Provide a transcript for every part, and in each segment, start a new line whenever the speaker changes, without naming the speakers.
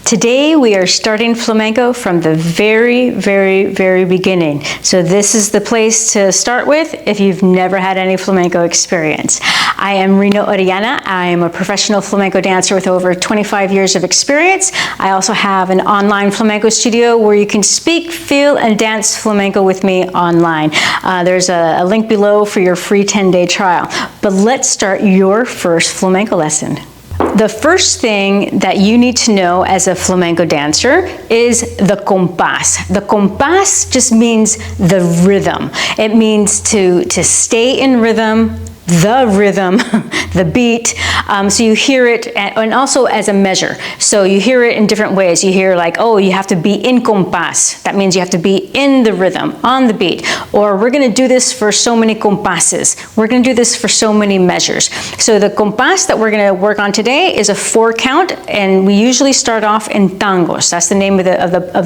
Today we are starting flamenco from the very beginning. So this is the place to start with if you've never had any flamenco experience. I am Rina Orellana. I am a professional flamenco dancer with over 25 years of experience. I also have an online flamenco studio where you can speak, feel, and dance flamenco with me online. There's a link below for your free 10-day trial. But let's start your first flamenco lesson. The first thing that you need to know as a flamenco dancer is the compás. The compás just means the rhythm. It means to stay in rhythm, the beat. So you hear it, and also as a measure. So you hear it in different ways. You hear like, oh, you have to be in compás. That means you have to be in the rhythm, on the beat. Or we're gonna do this for so many compases. We're gonna do this for so many measures. So the compás that we're gonna work on today is a 4 count, and we usually start off in tangos. That's the name of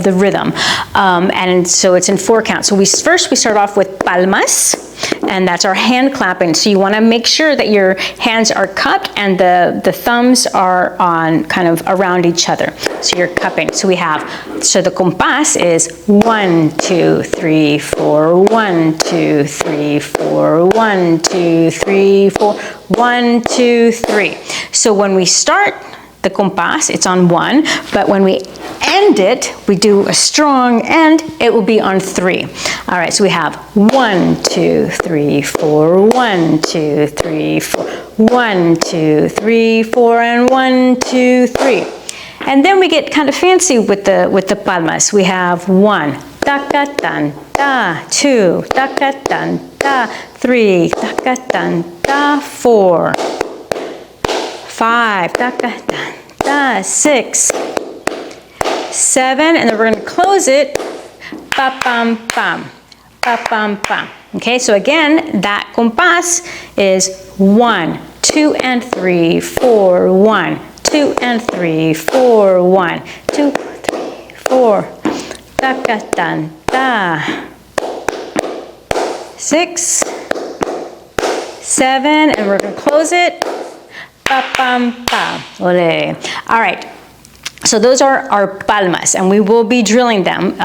the rhythm. And so it's in 4 counts. So first we start off with palmas, and that's our hand clapping. So you want to make sure that your hands are cupped and the thumbs are on kind of around each other. So you're cupping. So we have, so the compás is 1, 2, 3, 4, 1, 2, 3, 4, 1, 2, 3, 4, 1, 2, 3. So when we start the compás, it's on 1, but when we end it, we do a strong end, it will be on 3. All right, so we have 1, 2, 3, 4, 1, 2, 3, 4, 1, 2, 3, 4, and 1, 2, 3. And then we get kind of fancy with the palmas. We have 1, taka tan ta, 2, taka tan ta, 3, taka tan ta, 4, 5, taka tan ta, 6, 7, and then we're going to close it, pa pam pam, pa pam pam. Okay, so again, that compás is 1, 2, and 3, 4, 1, 2, and 3, 4, 1, 2, 3, 4, ta ta tan ta, 6, 7, and we're going to close it, pa pam pam. Ole. All right. So those are our palmas, and we will be drilling them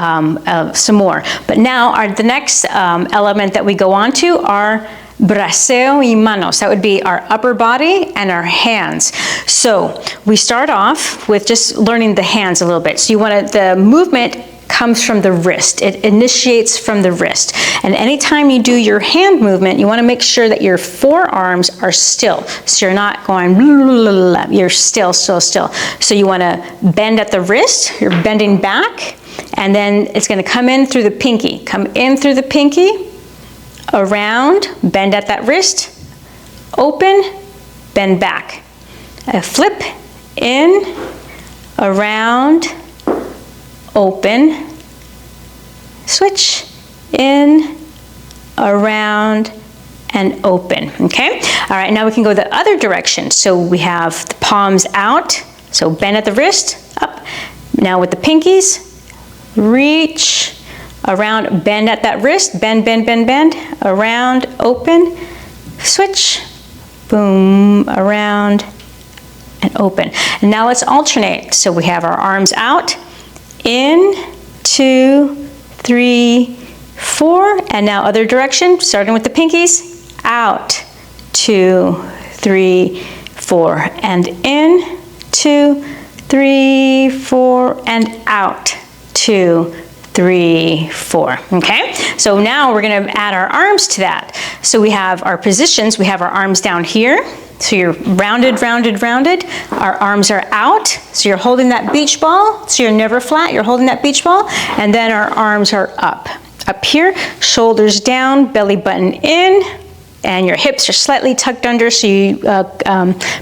some more. But now the next element that we go on to are braso y manos. That would be our upper body and our hands. So we start off with just learning the hands a little bit. So you want the movement comes from the wrist. It initiates from the wrist. And anytime you do your hand movement, you want to make sure that your forearms are still. So you're not going, blah, blah, blah. You're still. So you want to bend at the wrist, you're bending back, and then it's going to come in through the pinky. Come in through the pinky, around, bend at that wrist, open, bend back. A flip, in, around, open, switch, in, around, and open, okay? All right, now we can go the other direction. So we have the palms out, so bend at the wrist, up. Now with the pinkies, reach, around, bend at that wrist, bend, around, open, switch, boom, around, and open. And now let's alternate. So we have our arms out, in, 2, 3, 4, and now other direction, starting with the pinkies, out, 2, 3, 4, and in, 2, 3, 4, and out, 2, 3, 4, okay? So now we're gonna add our arms to that. So we have our positions, we have our arms down here, so you're rounded. Our arms are out, so you're holding that beach ball, so you're never flat, you're holding that beach ball, and then our arms are up. Up here, shoulders down, belly button in, and your hips are slightly tucked under so you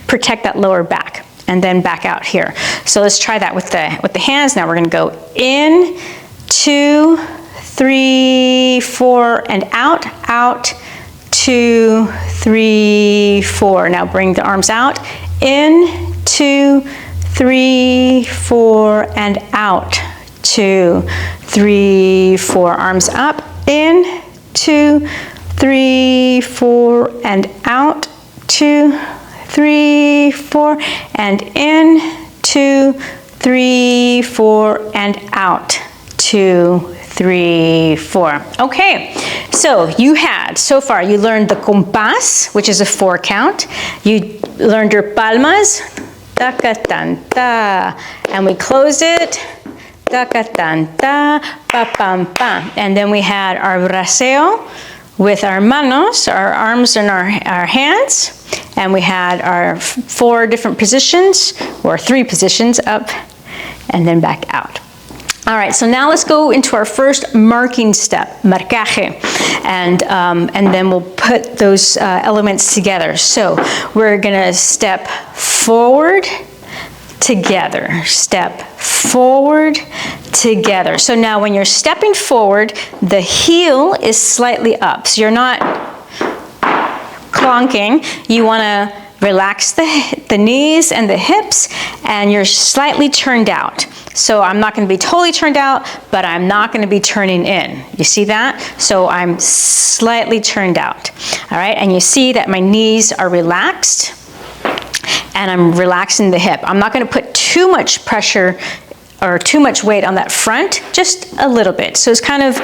protect that lower back, and then back out here. So let's try that with the hands. Now we're gonna go in, 2, 3, 4, and out, 2, 3, 4. Now bring the arms out, in, 2, 3, 4, and out, 2, 3, 4. Arms up, in, 2, 3, 4, and out, 2, 3, 4, and in, 2, 3, 3, 4, and out. 2, 3, 4. Okay, so you had, so far, you learned the compás, which is a 4 count. You learned your palmas, ta-ka-tan-ta, and we closed it, ta-ka-tan-ta, pa-pam-pam. And then we had our braseo with our manos, our arms and our hands, and we had our 4 different positions, or 3 positions, up and then back out. All right, so now let's go into our first marking step, marcaje, and then we'll put those elements together. So we're gonna step forward, together, step forward, together. So now when you're stepping forward, the heel is slightly up. So you're not clonking. You wanna relax the knees and the hips, and you're slightly turned out. So I'm not going to be totally turned out, but I'm not going to be turning in. You see that? So I'm slightly turned out. All right, and you see that my knees are relaxed, and I'm relaxing the hip. I'm not going to put too much pressure or too much weight on that front, just a little bit. So it's kind of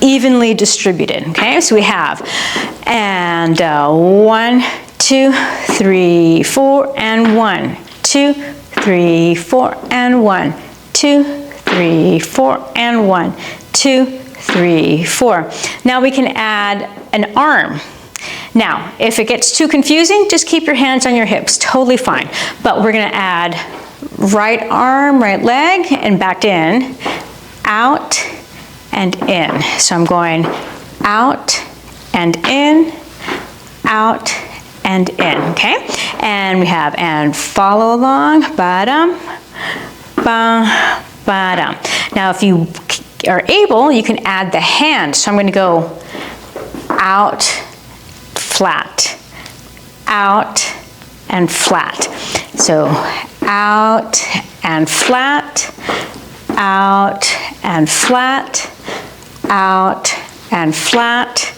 evenly distributed. Okay, so we have, and 1, 2, 3, 4, and 1, 2, 3, 4, and 1, 2, 3, 4, and 1, 2, 3, 4. Now we can add an arm. Now, if it gets too confusing, just keep your hands on your hips, totally fine. But we're gonna add right arm, right leg, and back in, out, and in. So I'm going out, and in, out, and in, okay? And we have, and follow along, ba-dum, ba, ba-dum. Now if you are able, you can add the hand. So I'm gonna go out, flat, out, and flat. So out, and flat, out, and flat, out, and flat,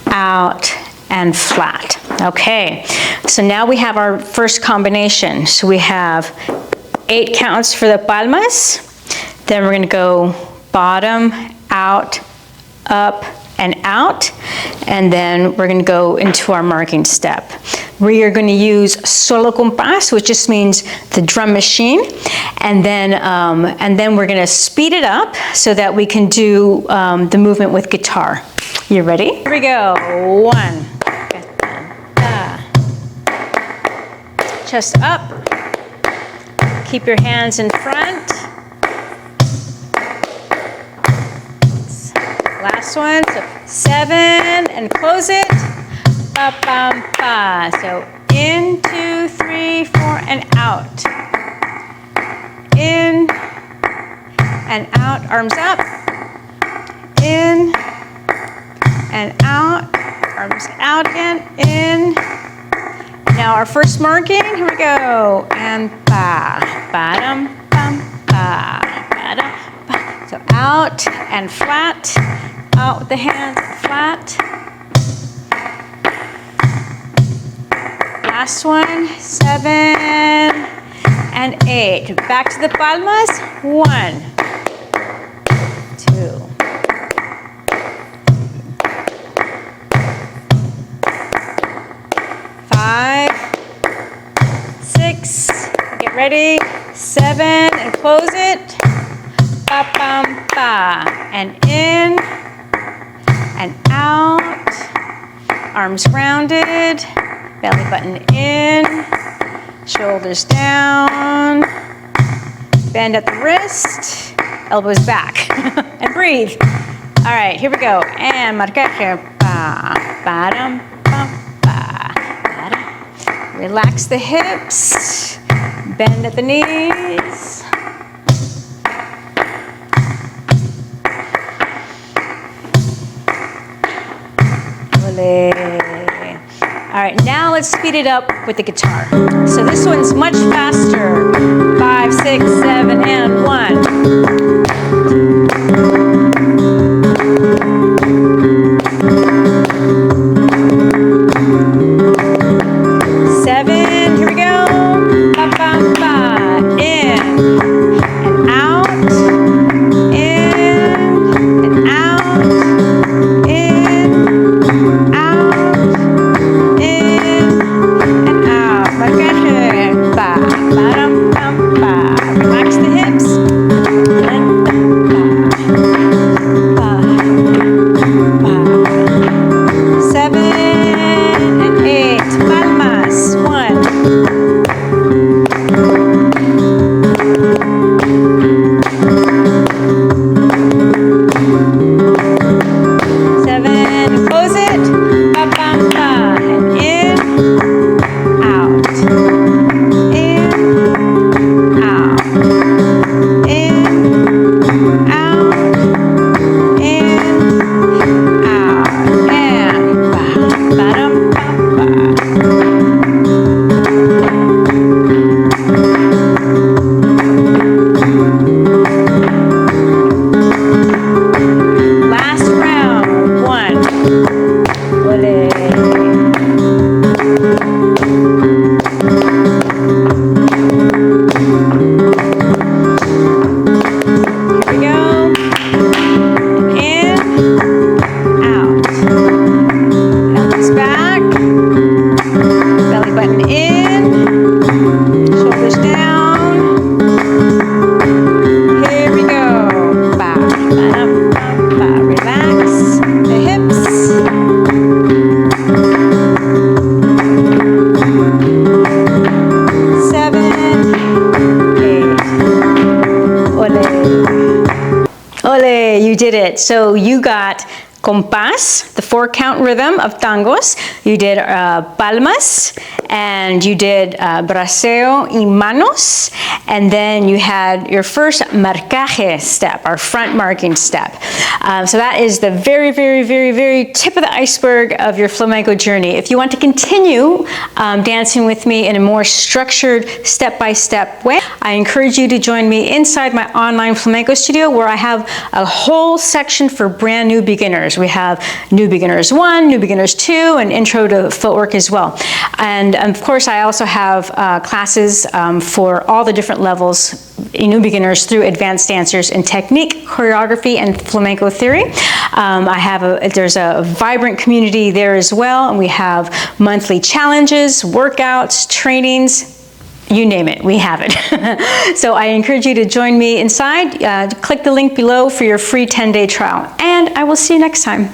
out, and flat. Okay, so now we have our first combination. So we have 8 counts for the palmas. Then we're gonna go bottom, out, up, and out. And then we're gonna go into our marking step. We are gonna use solo compás, which just means the drum machine. And then we're gonna speed it up so that we can do the movement with guitar. You ready? Here we go. 1. Chest up. Keep your hands in front. Last one. So 7 and close it. Ba bam ba. So in, 2, 3, 4 and out. In and out. Arms up. In and out. Arms out again. In. Now our first marking, here we go, and ba, ba-dum, bum, ba, ba-dum, ba. So out and flat, out with the hands, flat. Last one, 7 and 8. Back to the palmas, 1, 2. 5, 6, get ready, 7, and close it, ba bam ba, and in, and out, arms rounded, belly button in, shoulders down, bend at the wrist, elbows back, and breathe. All right, here we go, and marcaje, ba, ba dum, ba, ba. Relax the hips, bend at the knees. All right, now let's speed it up with the guitar. So this one's much faster. 5, 6, 7, and 1. 7, here we go. Ba, ba, ba. In and did it. So you got compás, the 4-count rhythm of tangos. You did palmas, and you did braseo y manos, and then you had your first marcaje step, our front marking step. So that is the very, very, very, very tip of the iceberg of your flamenco journey. If you want to continue dancing with me in a more structured, step-by-step way, I encourage you to join me inside my online flamenco studio, where I have a whole section for brand new beginners. We have New Beginners 1, New Beginners 2, and Intro to Footwork as well. And of course, I also have classes for all the different levels, new beginners through advanced dancers in technique, choreography, and flamenco theory. There's a vibrant community there as well, and we have monthly challenges, workouts, trainings, you name it, we have it. So I encourage you to join me inside. Click the link below for your free 10-day trial, and I will see you next time.